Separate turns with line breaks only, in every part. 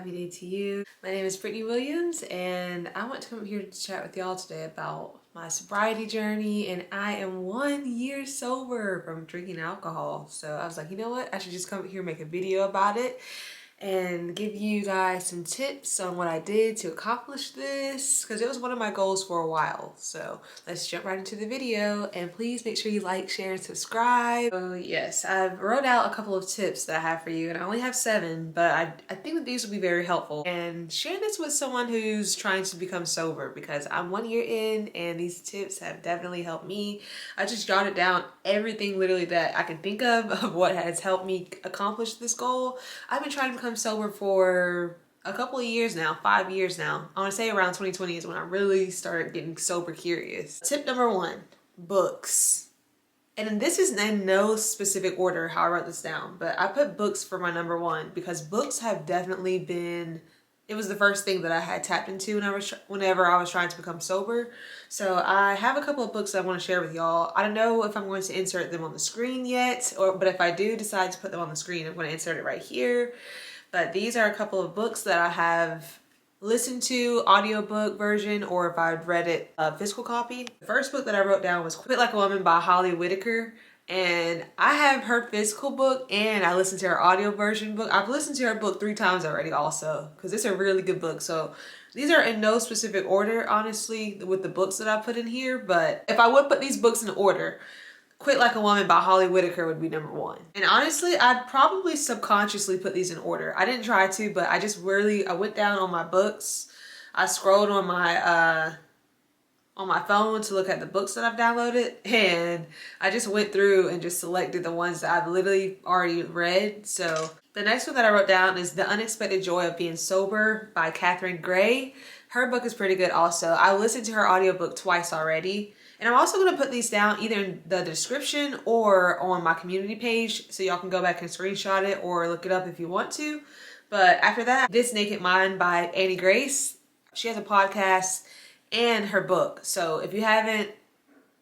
Happy day to you. My name is Brittany Williams and I want to come here to chat with y'all today about my sobriety journey, and I am 1 year sober from drinking alcohol. So I was like, you know what? I should just come here and make a video about it and give you guys some tips on what I did to accomplish this, because it was one of my goals for a while. So let's jump right into the video, and please make sure you like, share, and subscribe. So yes, I wrote out a couple of tips that I have for you, and I only have 7, but I think that these will be very helpful. And share this with someone who's trying to become sober, because I'm 1 year in and these tips have definitely helped me. I just jotted down everything literally that I can think of what has helped me accomplish this goal. I've been trying to become sober for a couple of years now, 5 years now. I want to say around 2020 is when I really started getting sober curious. Tip number 1, books. And this is in no specific order how I wrote this down, but I put books for my number 1 because books have definitely been, it was the first thing that I had tapped into whenever I was trying to become sober. So I have a couple of books that I want to share with y'all. I don't know if I'm going to insert them on the screen yet, but if I do decide to put them on the screen, I'm going to insert it right here. But these are a couple of books that I have listened to, audiobook version, or if I'd read it, a physical copy. The first book that I wrote down was Quit Like a Woman by Whitaker. And I have her physical book and I listened to her audio version book. I've listened to her book 3 times already also, because it's a really good book. So these are in no specific order, honestly, with the books that I put in here. But if I would put these books in order, Quit Like a Woman by Whitaker would be number 1. And honestly, I'd probably subconsciously put these in order. I didn't try to, but I went down on my books. I scrolled on my phone to look at the books that I've downloaded, and I just went through and just selected the ones that I've literally already read. So the next one that I wrote down is The Unexpected Joy of Being Sober by Catherine Gray. Her book is pretty good also. I listened to her audiobook twice already. And I'm also gonna put these down either in the description or on my community page, so y'all can go back and screenshot it or look it up if you want to. But after that, This Naked Mind by Annie Grace. She has a podcast and her book. So if you haven't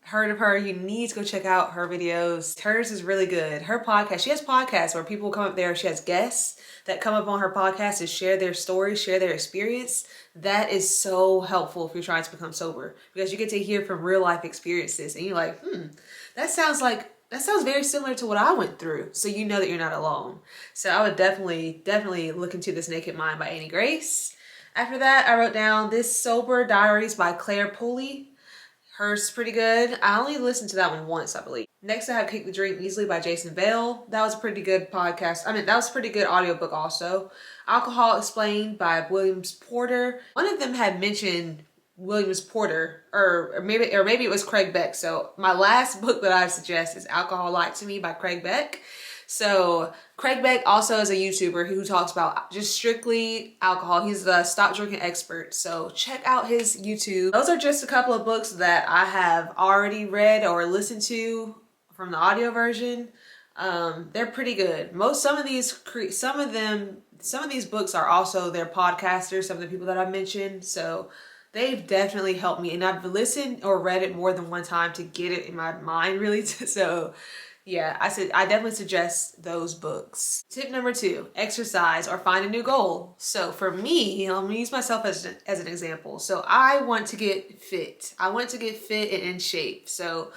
heard of her, you need to go check out her videos. Hers is really good. Her podcast, she has podcasts where people come up there. She has guests that come up on her podcast to share their stories, share their experience. That is so helpful if you're trying to become sober, because you get to hear from real life experiences and you're like, that sounds very similar to what I went through. So you know that you're not alone. So I would definitely look into This Naked Mind by Annie Grace. After that, I wrote down This Sober Diaries by Clare, Poole. Hers pretty good. I only listened to that one once, I believe. Next, I have Kick the Drink Easily by Vale. That was a pretty good podcast. That was a pretty good audiobook also. Alcohol Explained by Williams Porter. One of them had mentioned Williams Porter, or maybe it was Craig Beck. So my last book that I suggest is Alcohol Lied to Me by Craig Beck. So Craig Beck also is a YouTuber who talks about just strictly alcohol. He's the stop drinking expert. So check out his YouTube. Those are just a couple of books that I have already read or listened to from the audio version. They're pretty good. Some of these books are also their podcasters, some of the people that I mentioned. So they've definitely helped me, and I've listened or read it more than one time to get it in my mind really. So yeah, I definitely suggest those books. Tip number 2, exercise or find a new goal. So for me, I'm gonna use myself as an example. So I want to get fit. I want to get fit and in shape. So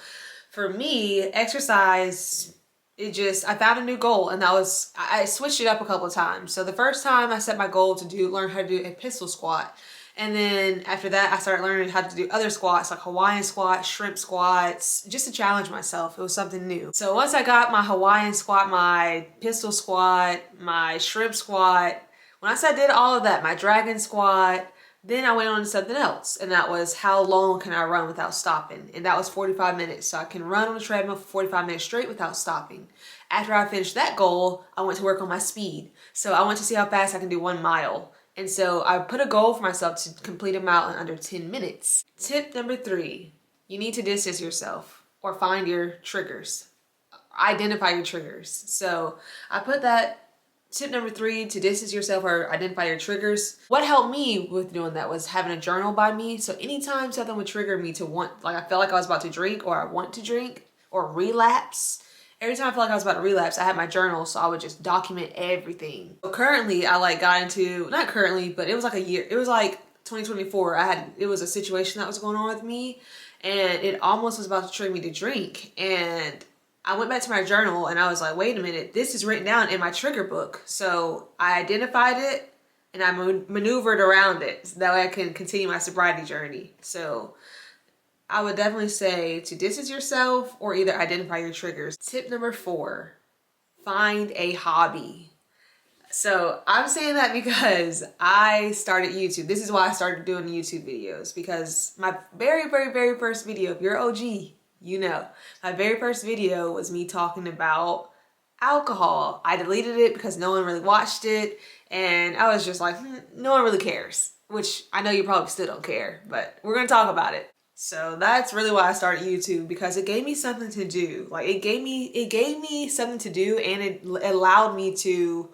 for me, exercise, I found a new goal, and I switched it up a couple of times. So the first time I set my goal to learn how to do a pistol squat. And then after that, I started learning how to do other squats, like Hawaiian squats, shrimp squats, just to challenge myself. It was something new. So once I got my Hawaiian squat, my pistol squat, my shrimp squat, once I did all of that, my dragon squat, then I went on to something else. And that was, how long can I run without stopping? And that was 45 minutes. So I can run on a treadmill for 45 minutes straight without stopping. After I finished that goal, I went to work on my speed. So I went to see how fast I can do 1 mile. And so I put a goal for myself to complete a mile in under 10 minutes. Tip number 3, you need to distance yourself or find your triggers. Identify your triggers. So I put that tip number 3, to distance yourself or identify your triggers. What helped me with doing that was having a journal by me. So anytime something would trigger me to want, like I felt like I was about to drink or I want to drink or relapse, Every time I felt like I was about to relapse, I had my journal, so I would just document everything. So currently, I like got into, not currently, but it was like a year, it was like 2024. It was a situation that was going on with me, and it almost was about to trigger me to drink. And I went back to my journal and I was like, wait a minute, this is written down in my trigger book. So I identified it and I maneuvered around it so that way I can continue my sobriety journey. So I would definitely say to distance yourself or either identify your triggers. Tip number 4, find a hobby. So I'm saying that because I started YouTube. This is why I started doing YouTube videos, because my very, very, very first video, if you're OG, you know, my very first video was me talking about alcohol. I deleted it because no one really watched it. And I was just like, no one really cares, which I know you probably still don't care, but we're going to talk about it. So that's really why I started YouTube, because it gave me something to do. Like it gave me something to do, and it allowed me to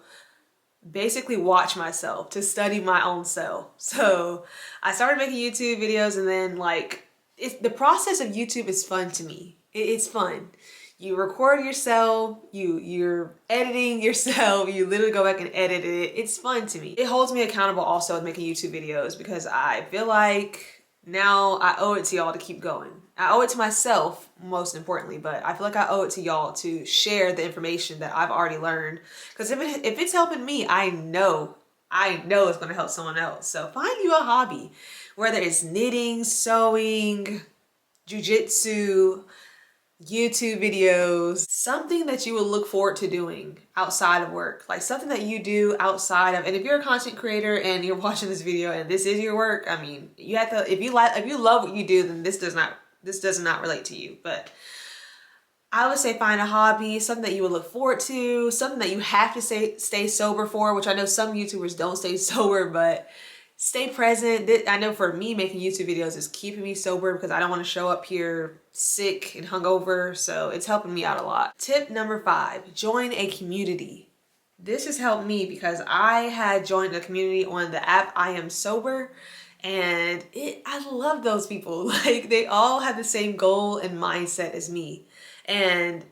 basically watch myself, to study my own self. So I started making YouTube videos, and then like the process of YouTube is fun to me. It's fun. You record yourself, you're editing yourself, you literally go back and edit it. It's fun to me. It holds me accountable also with making YouTube videos, because I feel like now I owe it to y'all to keep going. I owe it to myself, most importantly, but I feel like I owe it to y'all to share the information that I've already learned. Because if it's helping me, I know it's going to help someone else. So find you a hobby, whether it's knitting, sewing, jujitsu, YouTube videos, something that you will look forward to doing outside of work, like something that you do outside of. And if you're a content creator and you're watching this video and this is your work, I mean, you have to, if you love what you do, then this does not relate to you. But I would say find a hobby, something that you would look forward to, something that you have to stay sober for, which I know some YouTubers don't stay sober, but stay present. I know for me, making YouTube videos is keeping me sober, because I don't want to show up here sick and hungover. So it's helping me out a lot. Tip number 5, join a community. This has helped me because I had joined a community on the app I Am Sober, and I love those people. Like they all have the same goal and mindset as me. And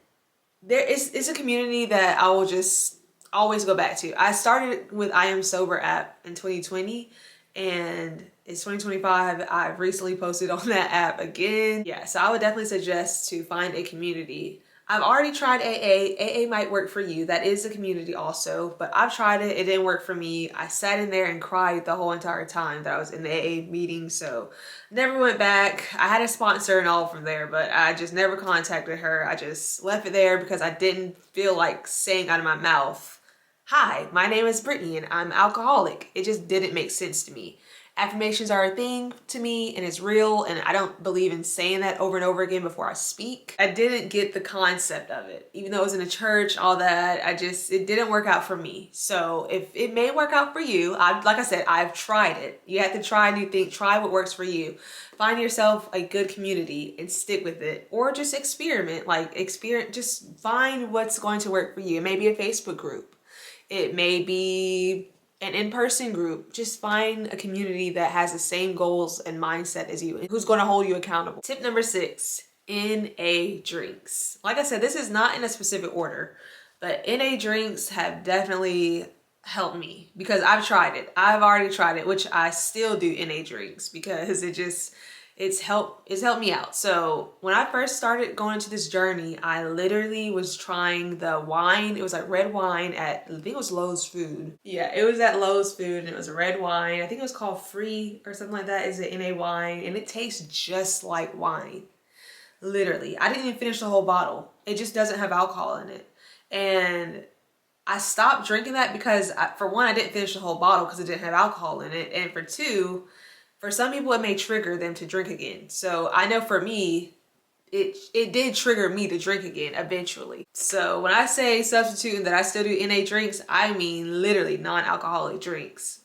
it's a community that I will just always go back to. I started with I Am Sober app in 2020, and it's 2025. I've recently posted on that app again. Yeah, so I would definitely suggest to find a community. I've already tried AA. AA might work for you. That is a community also, but I've tried it. It didn't work for me. I sat in there and cried the whole entire time that I was in the AA meeting, so never went back. I had a sponsor and all from there, but I just never contacted her. I just left it there because I didn't feel like saying out of my mouth, "Hi, my name is Brittany and I'm alcoholic." It just didn't make sense to me. Affirmations are a thing to me, and it's real, and I don't believe in saying that over and over again before I speak. I didn't get the concept of it. Even though it was in a church, all that, it didn't work out for me. So if it may work out for you, like I said, I've tried it. You have to try new things, try what works for you. Find yourself a good community and stick with it, or just experiment, just find what's going to work for you. It may be a Facebook group. It may be an in-person group. Just find a community that has the same goals and mindset as you, and who's going to hold you accountable. Tip number 6, NA drinks. Like I said, this is not in a specific order, but NA drinks have definitely helped me because I've tried it. I've already tried it, which I still do NA drinks because it's helped me out. So when I first started going into this journey, I literally was trying the wine. It was like red wine at, I think it was Lowe's Food. Yeah, it was at Lowe's Food, and it was a red wine. I think it was called Free or something like that. It's an NA wine, and it tastes just like wine. Literally. I didn't even finish the whole bottle. It just doesn't have alcohol in it. And I stopped drinking that because for one, I didn't finish the whole bottle because it didn't have alcohol in it. And for two, for some people, it may trigger them to drink again. So I know for me, it did trigger me to drink again eventually. So when I say substitute and that I still do NA drinks, I mean literally non-alcoholic drinks.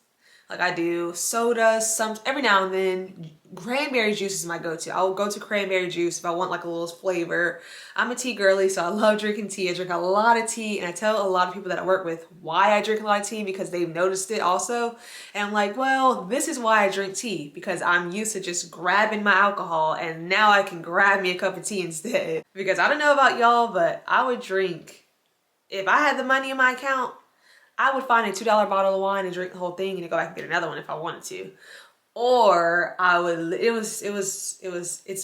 Like I do sodas, some every now and then. Cranberry juice is my go-to. I'll go to cranberry juice if I want like a little flavor. I'm a tea girly, so I love drinking tea. I drink a lot of tea, and I tell a lot of people that I work with why I drink a lot of tea, because they've noticed it also. And I'm like, well, this is why I drink tea, because I'm used to just grabbing my alcohol, and now I can grab me a cup of tea instead. Because I don't know about y'all, but I would drink, if I had the money in my account, I would find a $2 bottle of wine and drink the whole thing and then go back and get another one if I wanted to. Or I would, it's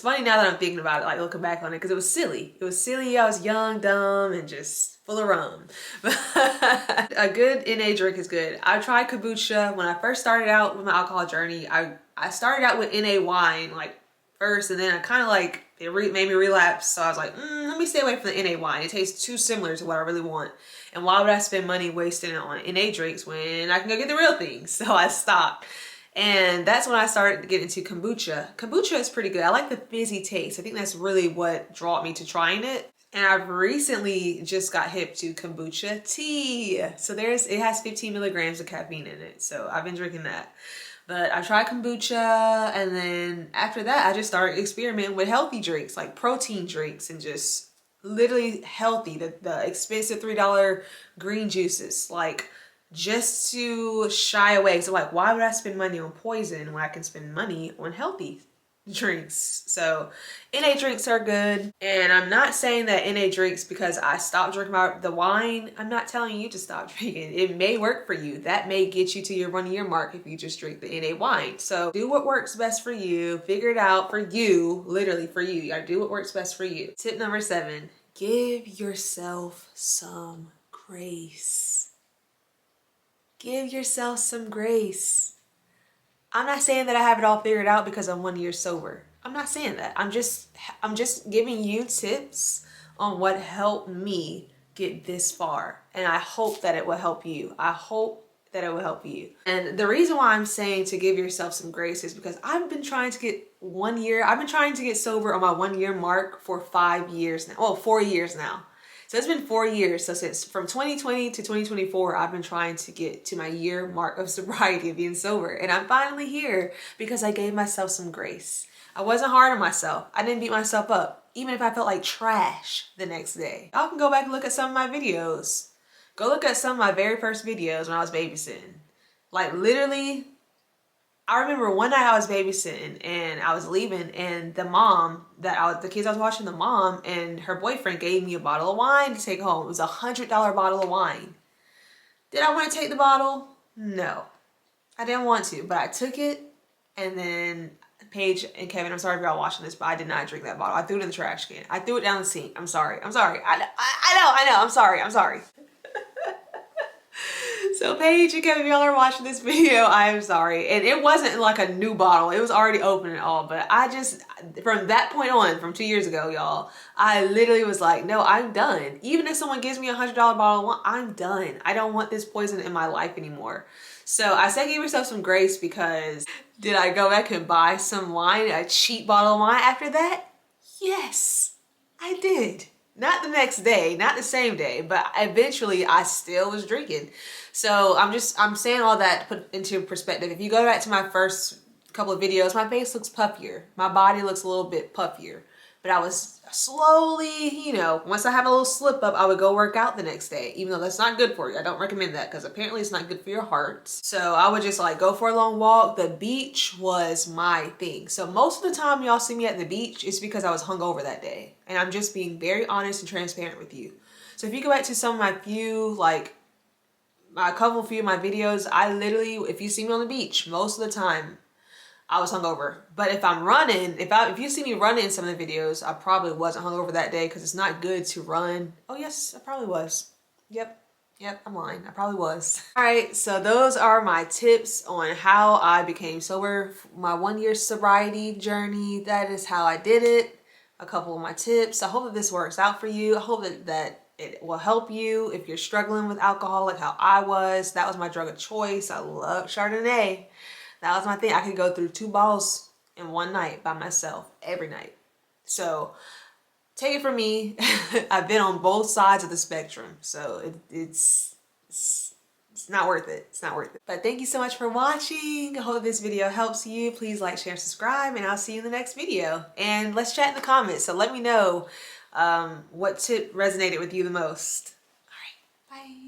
funny now that I'm thinking about it, like looking back on it, because it was silly. It was silly. I was young, dumb, and just full of rum. A good NA drink is good. I tried kombucha when I first started out with my alcohol journey. I started out with NA wine like first, and then I kind of like, it made me relapse. So I was like, let me stay away from the NA wine. It tastes too similar to what I really want. And why would I spend money wasting it on NA drinks when I can go get the real thing? So I stopped. And that's when I started to get into kombucha. Kombucha is pretty good. I like the fizzy taste. I think that's really what drew me to trying it. And I've recently just got hip to kombucha tea. So it has 15 milligrams of caffeine in it. So I've been drinking that. But I tried kombucha, and then after that, I just started experimenting with healthy drinks, like protein drinks, and just literally healthy, the expensive $3 green juices, like just to shy away. So like, why would I spend money on poison when I can spend money on healthy drinks? So NA drinks are good. And I'm not saying that NA drinks because I stopped drinking the wine. I'm not telling you to stop drinking. It may work for you. That may get you to your 1 year mark if you just drink the NA wine. So do what works best for you. Figure it out for you, literally for you. You gotta do what works best for you. Tip number 7, give yourself some grace. Give yourself some grace. I'm not saying that I have it all figured out because I'm 1 year sober. I'm not saying that. I'm just giving you tips on what helped me get this far. And I hope that it will help you. I hope that it will help you. And the reason why I'm saying to give yourself some grace is because I've been trying to get 1 year. I've been trying to get sober on my 1 year mark for 5 years now. Well, 4 years now. So it's been 4 years. So since from 2020 to 2024, I've been trying to get to my year mark of sobriety, of being sober. And I'm finally here because I gave myself some grace. I wasn't hard on myself. I didn't beat myself up, even if I felt like trash the next day. Y'all can go back and look at some of my videos. Go look at some of my very first videos when I was babysitting. Like literally, I remember one night I was babysitting and I was leaving, and the kids I was watching, the mom and her boyfriend gave me a bottle of wine to take home. It was a $100 bottle of wine. Did I want to take the bottle? No, I didn't want to, but I took it. And then Paige and Kevin, I'm sorry if y'all watching this, but I did not drink that bottle. I threw it in the trash can. I threw it down the sink. I'm sorry. I know. I'm sorry. So Paige and Kevin, if y'all are watching this video, I am sorry. And it wasn't like a new bottle. It was already open and all. But from that point on, from 2 years ago, y'all, I literally was like, no, I'm done. Even if someone gives me a $100 bottle of wine, I'm done. I don't want this poison in my life anymore. So I say give yourself some grace, because did I go back and buy some wine, a cheap bottle of wine after that? Yes, I did. Not the next day, not the same day, but eventually I still was drinking. So I'm saying all that to put into perspective. If you go back to my first couple of videos, my face looks puffier. My body looks a little bit puffier. But I was slowly, once I have a little slip up, I would go work out the next day, even though that's not good for you. I don't recommend that because apparently it's not good for your heart. So I would just like go for a long walk. The beach was my thing. So most of the time y'all see me at the beach, it's because I was hungover that day. And I'm just being very honest and transparent with you. So if you go back to some of my few of my videos, I literally, if you see me on the beach, most of the time, I was hungover. But if I'm running, if you see me running in some of the videos, I probably wasn't hungover that day, because it's not good to run. Oh yes, I probably was. Yep, I'm lying. I probably was. All right, so those are my tips on how I became sober, my 1 year sobriety journey. That is how I did it. A couple of my tips. I hope that this works out for you. I hope that it will help you if you're struggling with alcohol like how I was. That was my drug of choice. I love Chardonnay. That was my thing. I could go through 2 bottles in one night by myself every night. So take it from me. I've been on both sides of the spectrum. So it's not worth it. It's not worth it. But thank you so much for watching. I hope this video helps you. Please like, share, subscribe, and I'll see you in the next video. And let's chat in the comments. So let me know what tip resonated with you the most. All right, bye.